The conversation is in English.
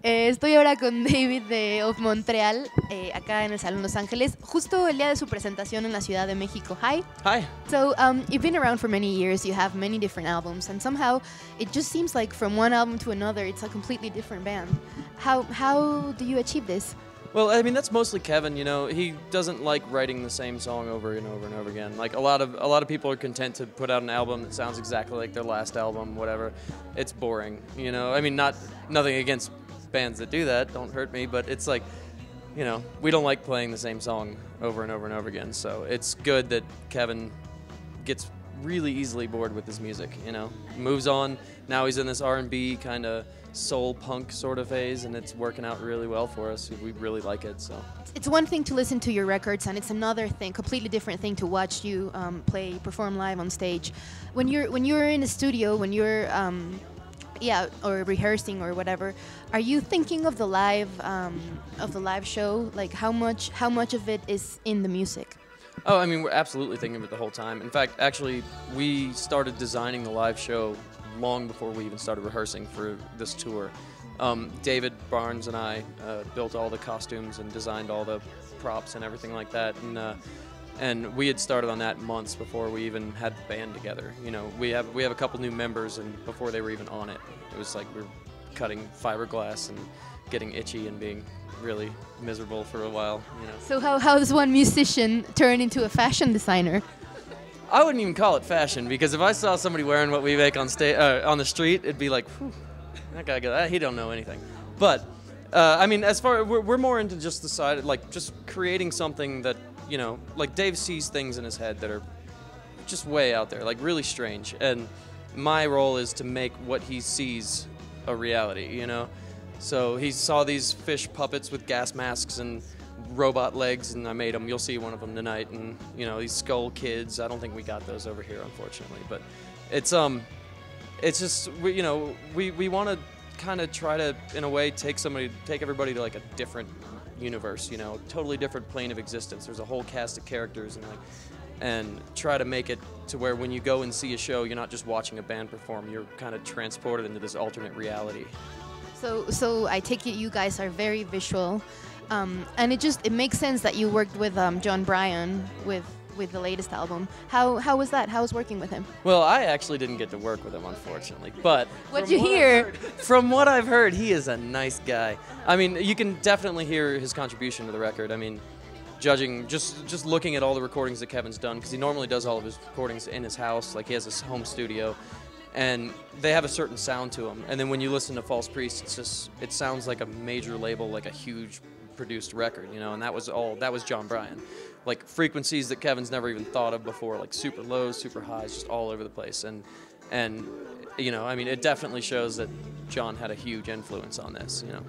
Estoy ahora con David of Montreal, acá en el Salón Los Ángeles, justo el día de su presentación en la Ciudad de México. Hi. Hi. So, you've been around for many years, you have many different albums, and somehow it just seems like from one album to another, it's a completely different band. How do you achieve this? Well, I mean, that's mostly Kevin, you know. He doesn't like writing the same song over and over and over again. Like a lot of people are content to put out an album that sounds exactly like their last album, whatever. It's boring, you know. I mean, nothing against bands that do that, don't hurt me, but it's like, you know, we don't like playing the same song over and over and over again. So it's good that Kevin gets really easily bored with his music, you know. Moves on. Now he's in this R&B kind of soul punk sort of phase, and it's working out really well for us. We really like it. So it's one thing to listen to your records, and it's another thing, completely different thing, to watch you perform live on stage. When you're in the studio, when you're or rehearsing or whatever, are you thinking of the live show? Like how much of it is in the music? Oh, I mean, we're absolutely thinking of it the whole time. In fact, actually, we started designing the live show long before we even started rehearsing for this tour. David Barnes and I built all the costumes and designed all the props and everything like that, and we had started on that months before we even had the band together. You know, we have a couple new members, and before they were even on it, it was like we were cutting fiberglass and getting itchy and being really miserable for a while. You know. So how does one musician turn into a fashion designer? I wouldn't even call it fashion, because if I saw somebody wearing what we make on on the street, it'd be like, whew, that guy, he don't know anything. But I mean, as far we're more into just the side, like just creating something that, you know, like Dave sees things in his head that are just way out there, like really strange, and my role is to make what he sees a reality, you know. So he saw these fish puppets with gas masks and robot legs, and I made them. You'll see one of them tonight. And, you know, these skull kids, I don't think we got those over here, unfortunately, but it's just, you know, we want to kind of try to, in a way, take everybody to like a different universe, you know, totally different plane of existence. There's a whole cast of characters, and try to make it to where when you go and see a show, you're not just watching a band perform, you're kind of transported into this alternate reality. So I take it you guys are very visual, and it makes sense that you worked with John Bryan with the latest album. How was that? How was working with him? Well, I actually didn't get to work with him, unfortunately, but what'd you hear? From what I've heard, he is a nice guy. I mean, you can definitely hear his contribution to the record. I mean, judging, just looking at all the recordings that Kevin's done, because he normally does all of his recordings in his house, like he has his home studio, and they have a certain sound to them. And then when you listen to False Priest, it sounds like a major label, like a huge produced record, you know. And that was John Bryan, like frequencies that Kevin's never even thought of before, like super lows, super highs, just all over the place. And you know, I mean, it definitely shows that John had a huge influence on this, you know.